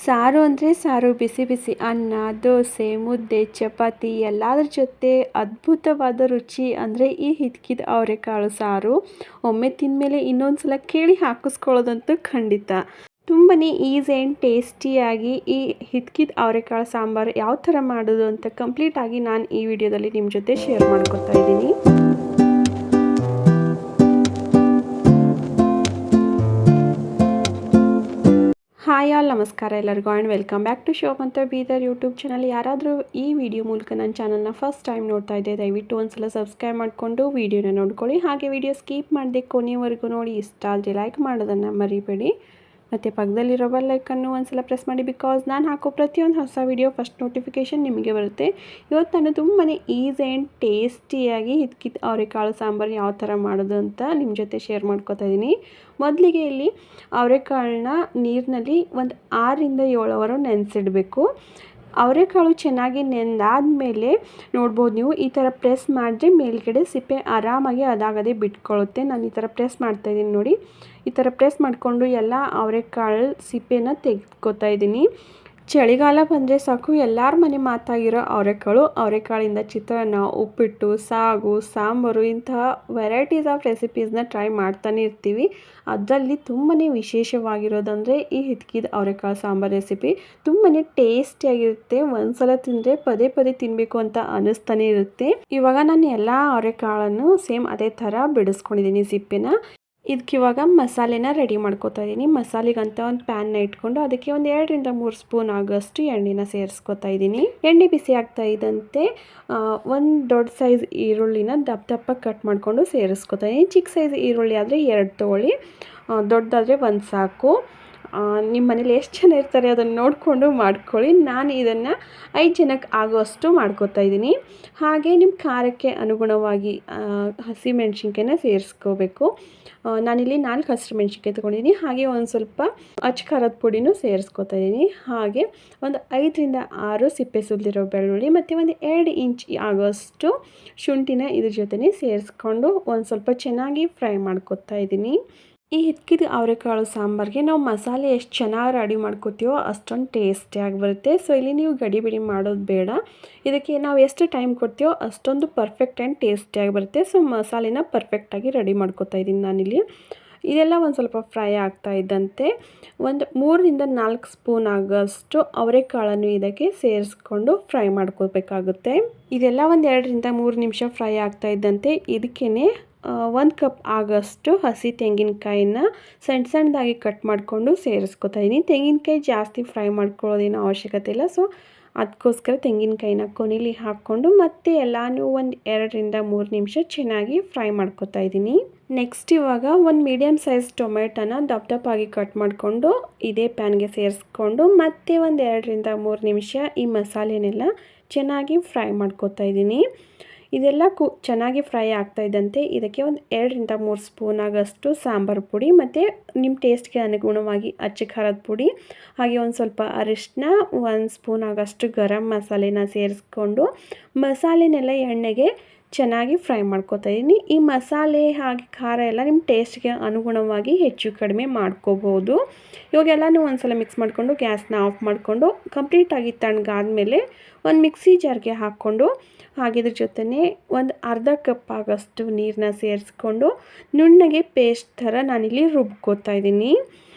ಸಾರು ಅಂದರೆ ಸಾರು, ಬಿಸಿ ಬಿಸಿ ಅನ್ನ, ದೋಸೆ, ಮುದ್ದೆ, ಚಪಾತಿ ಎಲ್ಲದರ ಜೊತೆ ಅದ್ಭುತವಾದ ರುಚಿ ಅಂದರೆ ಈ ಹಿತ್ಕಿದ ಅವರೆಕಾಳು ಸಾರು. ಒಮ್ಮೆ ತಿಂದಮೇಲೆ ಇನ್ನೊಂದು ಸಲ ಕೇಳಿ ಹಾಕಿಸ್ಕೊಳ್ಳೋದಂತೂ ಖಂಡಿತ. ತುಂಬಾ ಈಸಿ ಆ್ಯಂಡ್ ಟೇಸ್ಟಿಯಾಗಿ ಈ ಹಿತ್ಕಿದ ಅವರೆಕಾಳು ಸಾಂಬಾರು ಯಾವ ಥರ ಮಾಡೋದು ಅಂತ ಕಂಪ್ಲೀಟಾಗಿ ನಾನು ಈ ವಿಡಿಯೋದಲ್ಲಿ ನಿಮ್ಮ ಜೊತೆ ಶೇರ್ ಮಾಡ್ಕೊತಾ ಇದ್ದೀನಿ. ಹಾಯ್ ಆಲ್, ನಮಸ್ಕಾರ ಎಲ್ಲರಿಗೂ and welcome back to Shobhanta Bidar YouTube channel. ಯಾರಾದರೂ ಈ ವಿಡಿಯೋ ಮೂಲಕ ನನ್ನ ಚಾನಲ್ನ ಫಸ್ಟ್ ಟೈಮ್ ನೋಡ್ತಾ ಇದ್ದೆ, ದಯವಿಟ್ಟು ಒಂದ್ಸಲ ಸಬ್ಸ್ಕ್ರೈಬ್ ಮಾಡಿಕೊಂಡು ವಿಡಿಯೋನ ನೋಡ್ಕೊಳ್ಳಿ. ಹಾಗೆ ವಿಡಿಯೋ ಸ್ಕಿಪ್ ಮಾಡದೆ ಕೊನೆಯವರೆಗೂ ನೋಡಿ. ಇಷ್ಟ ಆದರೆ ಲೈಕ್ ಮಾಡೋದನ್ನು ಮರಿಬೇಡಿ. ಮತ್ತು ಪಕ್ಕದಲ್ಲಿರೋ ಬೆಲ್ ಐಕನ್ನು ಒಂದ್ಸಲ ಪ್ರೆಸ್ ಮಾಡಿ, ಬಿಕಾಸ್ ನಾನು ಹಾಕೋ ಪ್ರತಿಯೊಂದು ಹೊಸ ವಿಡಿಯೋ ಫಸ್ಟ್ ನೋಟಿಫಿಕೇಷನ್ ನಿಮಗೆ ಬರುತ್ತೆ. ಇವತ್ತು ನಾನು ತುಂಬಾ ಈಸಿ ಆ್ಯಂಡ್ ಟೇಸ್ಟಿಯಾಗಿ ಹಿತ್ಕಿದ ಅವರೆಕಾಳು ಸಾಂಬಾರು ಯಾವ ಥರ ಮಾಡೋದು ಅಂತ ನಿಮ್ಮ ಜೊತೆ ಶೇರ್ ಮಾಡ್ಕೊತಾ ಇದ್ದೀನಿ. ಮೊದಲಿಗೆ ಇಲ್ಲಿ ಅವರೆಕಾಳನ್ನ ನೀರಿನಲ್ಲಿ ಒಂದು 6ರಿಂದ 7 ಅವರ್ ನೆನೆಸಿಡಬೇಕು. ಅವರೆಕಾಳು ಚೆನ್ನಾಗಿ ನೆಂದಾದಮೇಲೆ ನೋಡ್ಬೋದು ನೀವು ಈ ಥರ ಪ್ರೆಸ್ ಮಾಡಿದ್ರೆ ಮೇಲ್ಗಡೆ ಸಿಪ್ಪೆ ಆರಾಮಾಗಿ ಅದಾಗದೇ ಬಿಟ್ಕೊಳ್ಳುತ್ತೆ. ನಾನು ಈ ಥರ ಪ್ರೆಸ್ ಮಾಡ್ತಾಯಿದ್ದೀನಿ ನೋಡಿ. ಈ ಥರ ಪ್ರೆಸ್ ಮಾಡಿಕೊಂಡು ಎಲ್ಲ ಅವರೆಕಾಳು ಸಿಪ್ಪೆನ ತೆಗೆದುಕೊತಾ ಇದ್ದೀನಿ. ಚಳಿಗಾಲ ಬಂದರೆ ಸಾಕು ಎಲ್ಲರ ಮನೆ ಮಾತಾಗಿರೋ ಅವರೆಕಾಳಿಂದ ಚಿತ್ರಾನ್ನ, ಉಪ್ಪಿಟ್ಟು, ಸಾಗು, ಸಾಂಬಾರು ಇಂತಹ ವೆರೈಟೀಸ್ ಆಫ್ ರೆಸಿಪೀಸ್ನ ಟ್ರೈ ಮಾಡ್ತಾನೆ ಇರ್ತೀವಿ. ಅದರಲ್ಲಿ ತುಂಬಾ ವಿಶೇಷವಾಗಿರೋದಂದರೆ ಈ ಹಿತ್ಕಿದ ಅವರೆಕಾಳು ಸಾಂಬಾರು ರೆಸಿಪಿ. ತುಂಬಾ ಟೇಸ್ಟಿಯಾಗಿರುತ್ತೆ. ಒಂದ್ಸಲ ತಿಂದರೆ ಪದೇ ಪದೇ ತಿನ್ನಬೇಕು ಅಂತ ಅನ್ನಿಸ್ತಾನೆ ಇರುತ್ತೆ. ಇವಾಗ ನಾನು ಎಲ್ಲ ಅವರೆಕಾಳನ್ನು ಸೇಮ್ ಅದೇ ಥರ ಬಿಡಿಸ್ಕೊಂಡಿದ್ದೀನಿ ಸಿಪ್ಪೆನ. ಇದಕ್ಕಿವಾಗ ಮಸಾಲೆನ ರೆಡಿ ಮಾಡ್ಕೊತಾ ಇದ್ದೀನಿ. ಮಸಾಲೆಗಂತ ಒಂದು ಪ್ಯಾನ್ನ ಇಟ್ಕೊಂಡು ಅದಕ್ಕೆ ಒಂದು 2ರಿಂದ 3 ಸ್ಪೂನ್ ಆಗೋಷ್ಟು ಎಣ್ಣೆನ ಸೇರಿಸ್ಕೊತಾ ಇದ್ದೀನಿ. ಎಣ್ಣೆ ಬಿಸಿ ಆಗ್ತಾ ಇದ್ದಂತೆ ಒಂದು ದೊಡ್ಡ ಸೈಜ್ ಈರುಳ್ಳಿನ ದಪ್ಪ ಕಟ್ ಮಾಡಿಕೊಂಡು ಸೇರಿಸ್ಕೊತಾ ಇದ್ದೀನಿ. ಚಿಕ್ಕ ಸೈಜ್ ಈರುಳ್ಳಿ ಆದರೆ 2 ತೊಗೊಳ್ಳಿ, ದೊಡ್ಡದಾದರೆ 1 ಸಾಕು. ನಿಮ್ಮ ಮನೇಲಿ ಎಷ್ಟು ಜನ ಇರ್ತಾರೆ ಅದನ್ನು ನೋಡಿಕೊಂಡು ಮಾಡ್ಕೊಳ್ಳಿ. ನಾನು ಇದನ್ನು 5 ಜನಕ್ಕೆ ಆಗೋಷ್ಟು ಮಾಡ್ಕೊತಾ ಇದ್ದೀನಿ. ಹಾಗೆ ನಿಮ್ಮ ಖಾರಕ್ಕೆ ಅನುಗುಣವಾಗಿ ಹಸಿಮೆಣ್ಸಿನ್ಕಾಯಿನ ಸೇರಿಸ್ಕೋಬೇಕು. ನಾನಿಲ್ಲಿ 4 ಹಸಿಮೆಣ್ಸಿನ್ಕಾಯಿ ತೊಗೊಂಡಿದ್ದೀನಿ. ಹಾಗೆ ಒಂದು ಸ್ವಲ್ಪ ಅಚ್ಚ ಖಾರದ ಪುಡಿನೂ ಸೇರಿಸ್ಕೊತಾ ಇದ್ದೀನಿ. ಹಾಗೆ ಒಂದು 5ರಿಂದ 6 ಸಿಪ್ಪೆ ಸುಲಿದಿರೋ ಬೆಳ್ಳುಳ್ಳಿ ಮತ್ತು ಒಂದು 2 ಇಂಚ್ ಆಗೋಷ್ಟು ಶುಂಠಿನ ಇದ್ರ ಜೊತೆನೇ ಸೇರಿಸ್ಕೊಂಡು ಒಂದು ಸ್ವಲ್ಪ ಚೆನ್ನಾಗಿ ಫ್ರೈ ಮಾಡ್ಕೊತಾ ಇದ್ದೀನಿ. ಈ ಹಿತ್ಕಿದ ಅವರೆಕಾಳು ಸಾಂಬಾರಿಗೆ ನಾವು ಮಸಾಲೆ ಎಷ್ಟು ಚೆನ್ನಾಗಿ ರೆಡಿ ಮಾಡ್ಕೋತೀವೋ ಅಷ್ಟೊಂದು ಟೇಸ್ಟಿಯಾಗಿ ಬರುತ್ತೆ. ಸೊ ಇಲ್ಲಿ ನೀವು ಗಡಿಬಿಡಿ ಮಾಡೋದು ಬೇಡ. ಇದಕ್ಕೆ ನಾವು ಎಷ್ಟು ಟೈಮ್ ಕೊಡ್ತೀವೋ ಅಷ್ಟೊಂದು ಪರ್ಫೆಕ್ಟ್ ಆ್ಯಂಡ್ ಟೇಸ್ಟಿಯಾಗಿ ಬರುತ್ತೆ. ಸೊ ಮಸಾಲೆನ ಪರ್ಫೆಕ್ಟಾಗಿ ರೆಡಿ ಮಾಡ್ಕೋತಾ ಇದ್ದೀನಿ ನಾನಿಲ್ಲಿ. ಇದೆಲ್ಲ ಒಂದು ಸ್ವಲ್ಪ ಫ್ರೈ ಆಗ್ತಾ ಇದ್ದಂತೆ ಒಂದು 3ರಿಂದ 4 ಸ್ಪೂನ್ ಆಗೋಷ್ಟು ಅವರೆಕಾಳನ್ನು ಇದಕ್ಕೆ ಸೇರಿಸ್ಕೊಂಡು ಫ್ರೈ ಮಾಡ್ಕೋಬೇಕಾಗುತ್ತೆ. ಇದೆಲ್ಲ ಒಂದು 2ರಿಂದ 3 ನಿಮಿಷ ಫ್ರೈ ಆಗ್ತಾ ಇದ್ದಂತೆ ಇದಕ್ಕೇ 1 ಕಪ್ ಆಗೋಷ್ಟು ಹಸಿ ತೆಂಗಿನಕಾಯಿನ ಸಣ್ಣದಾಗಿ ಕಟ್ ಮಾಡಿಕೊಂಡು ಸೇರಿಸ್ಕೊತಾ ಇದ್ದೀನಿ. ತೆಂಗಿನಕಾಯಿ ಜಾಸ್ತಿ ಫ್ರೈ ಮಾಡ್ಕೊಳ್ಳೋದೇನೋ ಅವಶ್ಯಕತೆ ಇಲ್ಲ. ಸೊ ಅದಕ್ಕೋಸ್ಕರ ತೆಂಗಿನಕಾಯಿನ ಕೊನೆಯಲ್ಲಿ ಹಾಕ್ಕೊಂಡು ಮತ್ತೆ ಎಲ್ಲನೂ ಒಂದು 2ರಿಂದ 3 ನಿಮಿಷ ಚೆನ್ನಾಗಿ ಫ್ರೈ ಮಾಡ್ಕೊತಾ ಇದ್ದೀನಿ. ನೆಕ್ಸ್ಟ್ ಇವಾಗ ಒಂದು ಮೀಡಿಯಮ್ ಸೈಜ್ ಟೊಮೆಟೊನ ದಪ್ಪಾಗಿ ಕಟ್ ಮಾಡಿಕೊಂಡು ಇದೇ ಪ್ಯಾನ್ಗೆ ಸೇರಿಸ್ಕೊಂಡು ಮತ್ತೆ ಒಂದು 2ರಿಂದ 3 ನಿಮಿಷ ಈ ಮಸಾಲೆನೆಲ್ಲ ಚೆನ್ನಾಗಿ ಫ್ರೈ ಮಾಡ್ಕೊತಾ ಇದ್ದೀನಿ. ಇದೆಲ್ಲ ಚೆನ್ನಾಗಿ ಫ್ರೈ ಆಗ್ತಾ ಇದ್ದಂತೆ ಇದಕ್ಕೆ ಒಂದು 2ರಿಂದ 3 ಸ್ಪೂನ್ ಆಗೋಷ್ಟು ಸಾಂಬಾರು ಪುಡಿ ಮತ್ತು ನಿಮ್ಮ ಟೇಸ್ಟ್ಗೆ ಅನುಗುಣವಾಗಿ ಅಚ್ಚ ಖಾರದ ಪುಡಿ, ಹಾಗೆ ಒಂದು ಸ್ವಲ್ಪ ಅರಿಶಿನ, 1 ಸ್ಪೂನ್ ಆಗೋಷ್ಟು ಗರಂ ಮಸಾಲೆನ ಸೇರಿಸ್ಕೊಂಡು ಮಸಾಲೆನೆಲ್ಲ ಎಣ್ಣೆಗೆ ಚೆನ್ನಾಗಿ ಫ್ರೈ ಮಾಡ್ಕೊತಾ ಇದ್ದೀನಿ. ಈ ಮಸಾಲೆ ಹಾಗೆ ಖಾರ ಎಲ್ಲ ನಿಮ್ಮ ಟೇಸ್ಟ್ಗೆ ಅನುಗುಣವಾಗಿ ಹೆಚ್ಚು ಕಡಿಮೆ ಮಾಡ್ಕೋಬೋದು. ಇವಾಗೆಲ್ಲನೂ ಒಂದು ಸಲ ಮಿಕ್ಸ್ ಮಾಡಿಕೊಂಡು ಗ್ಯಾಸ್ನ ಆಫ್ ಮಾಡಿಕೊಂಡು ಕಂಪ್ಲೀಟಾಗಿ ತಣ್ಣಗಾದ್ಮೇಲೆ ಒಂದು ಮಿಕ್ಸಿ ಜಾರ್ಗೆ ಹಾಕ್ಕೊಂಡು ಹಾಗೆ ಇದ್ರ ಜೊತೆನೇ ಒಂದು ಅರ್ಧ ಕಪ್ ಆಗೋಷ್ಟು ನೀರನ್ನ ಸೇರಿಸ್ಕೊಂಡು ನುಣ್ಣಗೆ ಪೇಸ್ಟ್ ಥರ ನಾನಿಲ್ಲಿ ರುಬ್ಕೋತಾ ಇದ್ದೀನಿ.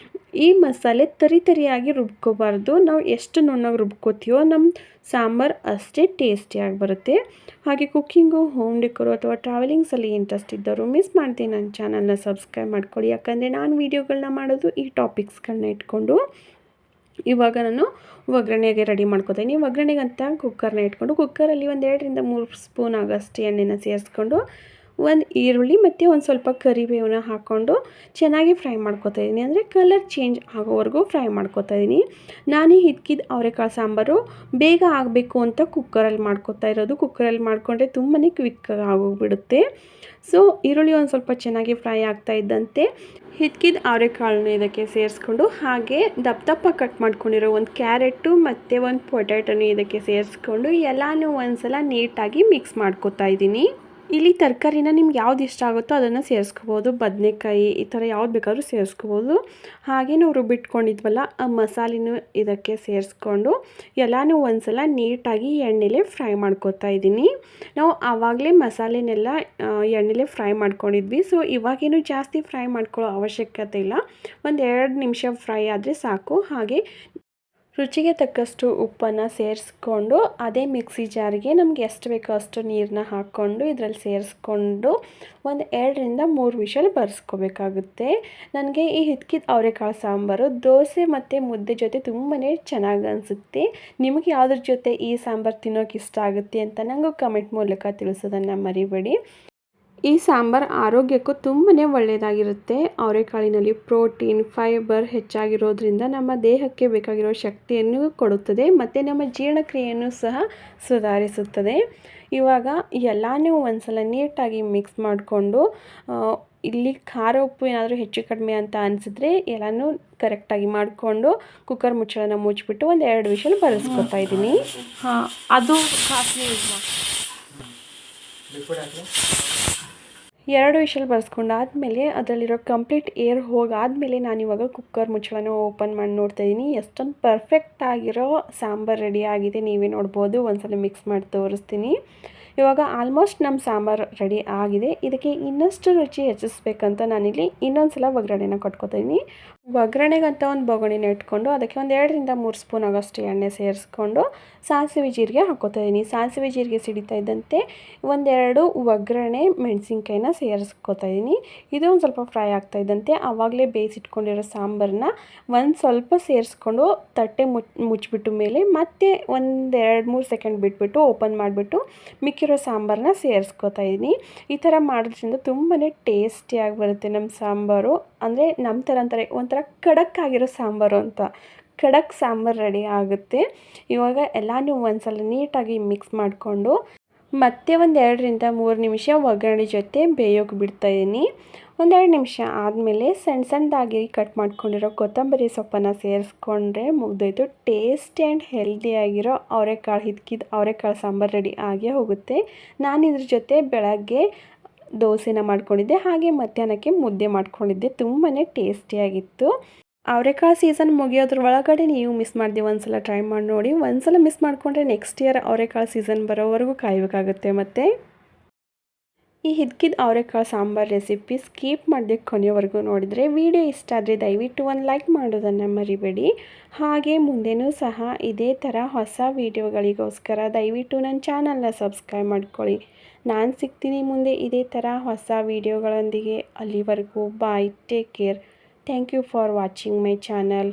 ಈ ಮಸಾಲೆ ತರಿಯಾಗಿ ರುಬ್ಕೋಬಾರ್ದು. ನಾವು ಎಷ್ಟು ನುಣ್ಣಗೆ ರುಬ್ಕೋತೀವೋ ನಮ್ಮ ಸಾಂಬಾರು ಅಷ್ಟೇ ಟೇಸ್ಟಿಯಾಗಿ ಬರುತ್ತೆ. ಹಾಗೆ ಕುಕ್ಕಿಂಗು, ಹೋಮ್ ಡೆಕೋರು ಅಥವಾ ಟ್ರಾವೆಲಿಂಗ್ಸಲ್ಲಿ ಇಂಟ್ರೆಸ್ಟ್ ಇದ್ದವರು ಮಿಸ್ ಮಾಡ್ತೀನಿ ನನ್ನ ಚಾನಲ್ನ ಸಬ್ಸ್ಕ್ರೈಬ್ ಮಾಡ್ಕೊಳ್ಳಿ. ಯಾಕಂದರೆ ನಾನು ವೀಡಿಯೋಗಳನ್ನ ಮಾಡೋದು ಈ ಟಾಪಿಕ್ಸ್ಗಳನ್ನ ಇಟ್ಕೊಂಡು. ಇವಾಗ ನಾನು ಒಗ್ಗರಣೆಗೆ ರೆಡಿ ಮಾಡ್ಕೊತೀನಿ. ಒಗ್ಗರಣೆಗಂತ ಕುಕ್ಕರ್ನ ಇಟ್ಕೊಂಡು ಕುಕ್ಕರಲ್ಲಿ ಒಂದು 2ರಿಂದ 3 ಸ್ಪೂನ್ ಆಗೋಷ್ಟು ಎಣ್ಣೆನ ಸೇರಿಸ್ಕೊಂಡು ಒಂದು ಈರುಳ್ಳಿ ಮತ್ತು ಒಂದು ಸ್ವಲ್ಪ ಕರಿಬೇವನ್ನ ಹಾಕ್ಕೊಂಡು ಚೆನ್ನಾಗಿ ಫ್ರೈ ಮಾಡ್ಕೊತಾ ಇದ್ದೀನಿ. ಅಂದರೆ ಕಲರ್ ಚೇಂಜ್ ಆಗೋವರೆಗೂ ಫ್ರೈ ಮಾಡ್ಕೊತಾ ಇದ್ದೀನಿ. ನಾನು ಹಿತ್ಕಿದ ಅವರೆಕಾಳು ಸಾಂಬಾರು ಬೇಗ ಆಗಬೇಕು ಅಂತ ಕುಕ್ಕರಲ್ಲಿ ಮಾಡ್ಕೊತಾ ಇರೋದು. ಕುಕ್ಕರಲ್ಲಿ ಮಾಡಿಕೊಂಡ್ರೆ ತುಂಬಾ ಕ್ವಿಕ್ಕಾಗಿ ಆಗೋಗ್ಬಿಡುತ್ತೆ. ಸೊ ಈರುಳ್ಳಿ ಒಂದು ಸ್ವಲ್ಪ ಚೆನ್ನಾಗಿ ಫ್ರೈ ಆಗ್ತಾ ಇದ್ದಂತೆ ಹಿತ್ಕಿದ ಅವರೆಕಾಳನ್ನ ಇದಕ್ಕೆ ಸೇರಿಸ್ಕೊಂಡು ಹಾಗೆ ದಪ್ಪ ಕಟ್ ಮಾಡ್ಕೊಂಡಿರೋ ಒಂದು ಕ್ಯಾರೆಟು ಮತ್ತು ಒಂದು ಪೊಟ್ಯಾಟೊನ ಇದಕ್ಕೆ ಸೇರಿಸ್ಕೊಂಡು ಎಲ್ಲನೂ ಒಂದು ಸಲ ನೀಟಾಗಿ ಮಿಕ್ಸ್ ಮಾಡ್ಕೊತಾ ಇದ್ದೀನಿ. ಇಲ್ಲಿ ತರಕಾರಿನ ನಿಮ್ಗೆ ಯಾವ್ದು ಇಷ್ಟ ಆಗುತ್ತೋ ಅದನ್ನು ಸೇರಿಸ್ಕೋಬೋದು. ಬದನೆಕಾಯಿ ಈ ಥರ ಯಾವ್ದು ಬೇಕಾದ್ರೂ ಸೇರಿಸ್ಕೋಬೋದು. ಹಾಗೆ ನಾವು ರುಬ್ಬಿಟ್ಕೊಂಡಿದ್ವಲ್ಲ ಆ ಮಸಾಲೆನೂ ಇದಕ್ಕೆ ಸೇರಿಸ್ಕೊಂಡು ಎಲ್ಲನೂ ಒಂದ್ಸಲ ನೀಟಾಗಿ ಎಣ್ಣೆಲೆ ಫ್ರೈ ಮಾಡ್ಕೊತಾ ಇದ್ದೀನಿ. ನಾವು ಆವಾಗಲೇ ಮಸಾಲೆನೆಲ್ಲ ಎಣ್ಣೆಲೆ ಫ್ರೈ ಮಾಡ್ಕೊಂಡಿದ್ವಿ. ಸೊ ಇವಾಗೇನು ಜಾಸ್ತಿ ಫ್ರೈ ಮಾಡ್ಕೊಳ್ಳೋ ಅವಶ್ಯಕತೆ ಇಲ್ಲ. ಒಂದು 2 ನಿಮಿಷ ಫ್ರೈ ಆದರೆ ಸಾಕು. ಹಾಗೆ ರುಚಿಗೆ ತಕ್ಕಷ್ಟು ಉಪ್ಪನ್ನು ಸೇರಿಸ್ಕೊಂಡು ಅದೇ ಮಿಕ್ಸಿ ಜಾರಿಗೆ ನಮ್ಗೆ ಎಷ್ಟು ಬೇಕೋ ಅಷ್ಟು ನೀರನ್ನ ಹಾಕ್ಕೊಂಡು ಇದರಲ್ಲಿ ಸೇರಿಸ್ಕೊಂಡು ಒಂದು 2ರಿಂದ 3 ವಿಷಲ್ ಬರ್ಸ್ಕೋಬೇಕಾಗುತ್ತೆ. ನನಗೆ ಈ ಹಿತ್ಕಿದ ಅವರೆಕಾಳು ಸಾಂಬಾರು ದೋಸೆ ಮತ್ತು ಮುದ್ದೆ ಜೊತೆ ತುಂಬಾ ಚೆನ್ನಾಗಿ ಅನಿಸುತ್ತೆ. ನಿಮಗೆ ಯಾವುದ್ರ ಜೊತೆ ಈ ಸಾಂಬಾರು ತಿನ್ನೋಕೆ ಇಷ್ಟ ಆಗುತ್ತೆ ಅಂತ ನನಗೂ ಕಮೆಂಟ್ ಮೂಲಕ ತಿಳಿಸೋದನ್ನು ಮರಿಬೇಡಿ. ಈ ಸಾಂಬಾರು ಆರೋಗ್ಯಕ್ಕೂ ತುಂಬಾ ಒಳ್ಳೆಯದಾಗಿರುತ್ತೆ. ಅವರೆಕಾಳಿನಲ್ಲಿ ಪ್ರೋಟೀನ್, ಫೈಬರ್ ಹೆಚ್ಚಾಗಿರೋದ್ರಿಂದ ನಮ್ಮ ದೇಹಕ್ಕೆ ಬೇಕಾಗಿರೋ ಶಕ್ತಿಯನ್ನು ಕೊಡುತ್ತದೆ ಮತ್ತು ನಮ್ಮ ಜೀರ್ಣಕ್ರಿಯೆಯನ್ನು ಸಹ ಸುಧಾರಿಸುತ್ತದೆ. ಇವಾಗ ಎಲ್ಲನೂ ಒಂದ್ಸಲ ನೀಟಾಗಿ ಮಿಕ್ಸ್ ಮಾಡಿಕೊಂಡು ಇಲ್ಲಿ ಖಾರ ಉಪ್ಪು ಏನಾದರೂ ಹೆಚ್ಚು ಕಡಿಮೆ ಅಂತ ಅನಿಸಿದ್ರೆ ಎಲ್ಲನೂ ಕರೆಕ್ಟಾಗಿ ಮಾಡಿಕೊಂಡು ಕುಕ್ಕರ್ ಮುಚ್ಚಳನ ಮುಚ್ಚಿಬಿಟ್ಟು ಒಂದು 2 ವಿಷಲ್ ಬರೆಸ್ಕೊತಾ ಇದ್ದೀನಿ. ಅದು ಸಾಸಿವೆ ಯೂಸ್ ಮಾಡಿ 2 ವಿಷಲ್ ಬರ್ಸ್ಕೊಂಡಾದಮೇಲೆ ಅದರಲ್ಲಿರೋ ಕಂಪ್ಲೀಟ್ ಏರ್ ಹೋಗಾದಮೇಲೆ ನಾನಿವಾಗ ಕುಕ್ಕರ್ ಮುಚ್ಚಳನ ಓಪನ್ ಮಾಡಿ ನೋಡ್ತಾ ಇದ್ದೀನಿ. ಎಷ್ಟೊಂದು ಪರ್ಫೆಕ್ಟಾಗಿರೋ ಸಾಂಬಾರು ರೆಡಿ ಆಗಿದೆ, ನೀವೇ ನೋಡ್ಬೋದು. ಒಂದ್ಸಲ ಮಿಕ್ಸ್ ಮಾಡಿ ತೋರಿಸ್ತೀನಿ. ಇವಾಗ ಆಲ್ಮೋಸ್ಟ್ ನಮ್ಮ ಸಾಂಬಾರು ರೆಡಿ ಆಗಿದೆ. ಇದಕ್ಕೆ ಇನ್ನಷ್ಟು ರುಚಿ ಹೆಚ್ಚಿಸ್ಬೇಕಂತ ನಾನಿಲ್ಲಿ ಇನ್ನೊಂದು ಸಲ ಒಗ್ಗರಣೆನ ಕೊಟ್ಕೊತೀನಿ. ಒಗ್ಗರಣೆಗಂತ ಒಂದು ಬೊಗಣಿನ ಇಟ್ಕೊಂಡು ಅದಕ್ಕೆ ಒಂದು 2ರಿಂದ 3 ಸ್ಪೂನ್ ಆಗೋಷ್ಟು ಎಣ್ಣೆ ಸೇರಿಸ್ಕೊಂಡು ಸಾಸಿವೆ ಜೀರಿಗೆ ಹಾಕ್ಕೋತಾ ಇದ್ದೀನಿ. ಸಾಸಿವೆ ಜೀರಿಗೆ ಸಿಡಿತಾ ಇದ್ದಂತೆ 1-2 ಒಗ್ಗರಣೆ ಮೆಣಸಿನ್ಕಾಯಿನ ಸೇರಿಸ್ಕೋತಾ ಇದ್ದೀನಿ. ಇದು ಒಂದು ಸ್ವಲ್ಪ ಫ್ರೈ ಆಗ್ತಾ ಇದ್ದಂತೆ ಆವಾಗಲೇ ಬೇಯಿಸಿಟ್ಕೊಂಡಿರೋ ಸಾಂಬಾರನ್ನ ಒಂದು ಸ್ವಲ್ಪ ಸೇರಿಸ್ಕೊಂಡು ತಟ್ಟೆ ಮುಚ್ಚಿಬಿಟ್ಟು ಮೇಲೆ ಮತ್ತೆ ಒಂದು 2-3 ಸೆಕೆಂಡ್ ಬಿಟ್ಬಿಟ್ಟು ಓಪನ್ ಮಾಡಿಬಿಟ್ಟು ಮಿಕ್ಕಿರೋ ಸಾಂಬಾರನ್ನ ಸೇರಿಸ್ಕೋತಾ ಇದ್ದೀನಿ. ಈ ಥರ ಮಾಡೋದ್ರಿಂದ ತುಂಬಾ ಟೇಸ್ಟಿಯಾಗಿ ಬರುತ್ತೆ ನಮ್ಮ ಸಾಂಬಾರು. ಅಂದರೆ ನಮ್ಮ ಥರ ಅಂತಾರೆ ಒಂಥರ ಖಡಕ್ ಆಗಿರೋ ಸಾಂಬಾರು ಅಂತ. ಖಡಕ್ ಸಾಂಬಾರು ರೆಡಿ ಆಗುತ್ತೆ. ಇವಾಗ ಎಲ್ಲನೂ ಒಂದ್ಸಲ ನೀಟಾಗಿ ಮಿಕ್ಸ್ ಮಾಡಿಕೊಂಡು ಮತ್ತೆ ಒಂದು 2ರಿಂದ 3 ನಿಮಿಷ ಒಗ್ಗರಣೆ ಜೊತೆ ಬೇಯೋಕೆ ಬಿಡ್ತಾಯಿದ್ದೀನಿ. ಒಂದು 2 ನಿಮಿಷ ಆದಮೇಲೆ ಸಣ್ಣದಾಗಿ ಕಟ್ ಮಾಡ್ಕೊಂಡಿರೋ ಕೊತ್ತಂಬರಿ ಸೊಪ್ಪನ್ನು ಸೇರಿಸ್ಕೊಂಡ್ರೆ ಮುಗ್ದೋಯ್ತು. ಟೇಸ್ಟಿ ಆ್ಯಂಡ್ ಹೆಲ್ದಿಯಾಗಿರೋ ಹಿತ್ಕಿದ ಅವರೆಕಾಳು ಸಾಂಬಾರು ರೆಡಿ ಆಗೇ ಹೋಗುತ್ತೆ. ನಾನು ಇದ್ರ ಜೊತೆ ಬೆಳಗ್ಗೆ ದೋಸೆನ ಮಾಡ್ಕೊಂಡಿದ್ದೆ, ಹಾಗೆ ಮಧ್ಯಾಹ್ನಕ್ಕೆ ಮುದ್ದೆ ಮಾಡ್ಕೊಂಡಿದ್ದೆ. ತುಂಬಾ ಟೇಸ್ಟಿಯಾಗಿತ್ತು. ಅವರೆಕಾಳು ಸೀಸನ್ ಮುಗಿಯೋದ್ರ ಒಳಗಡೆ ನೀವು ಮಿಸ್ ಮಾಡಿದೆ ಒಂದ್ಸಲ ಟ್ರೈ ಮಾಡಿ ನೋಡಿ. ಒಂದ್ಸಲ ಮಿಸ್ ಮಾಡಿಕೊಂಡ್ರೆ ನೆಕ್ಸ್ಟ್ ಇಯರ್ ಅವರೆಕಾಳು ಸೀಸನ್ ಬರೋವರೆಗೂ ಕಾಯಬೇಕಾಗುತ್ತೆ. ಮತ್ತು ಈ ಹಿದ್ಕಿದ ಅವರೆಕಾಳು ಸಾಂಬಾರು ರೆಸಿಪಿ ಸ್ಕಿಪ್ ಮಾಡದೆ ಕೊನೆಯವರೆಗೂ ನೋಡಿದರೆ ವಿಡಿಯೋ ಇಷ್ಟ ಆದರೆ ದಯವಿಟ್ಟು ಒಂದು ಲೈಕ್ ಮಾಡೋದನ್ನು ಮರಿಬೇಡಿ. ಹಾಗೆ ಮುಂದೆನೂ ಸಹ ಇದೇ ಥರ ಹೊಸ ವಿಡಿಯೋಗಳಿಗೋಸ್ಕರ ದಯವಿಟ್ಟು ನನ್ನ ಚಾನಲ್ನ ಸಬ್ಸ್ಕ್ರೈಬ್ ಮಾಡ್ಕೊಳ್ಳಿ. ನಾನು ಸಿಗ್ತೀನಿ ಮುಂದೆ ಇದೇ ಥರ ಹೊಸ ವಿಡಿಯೋಗಳೊಂದಿಗೆ. ಅಲ್ಲಿವರೆಗೂ bye, take care. Thank you for watching my channel.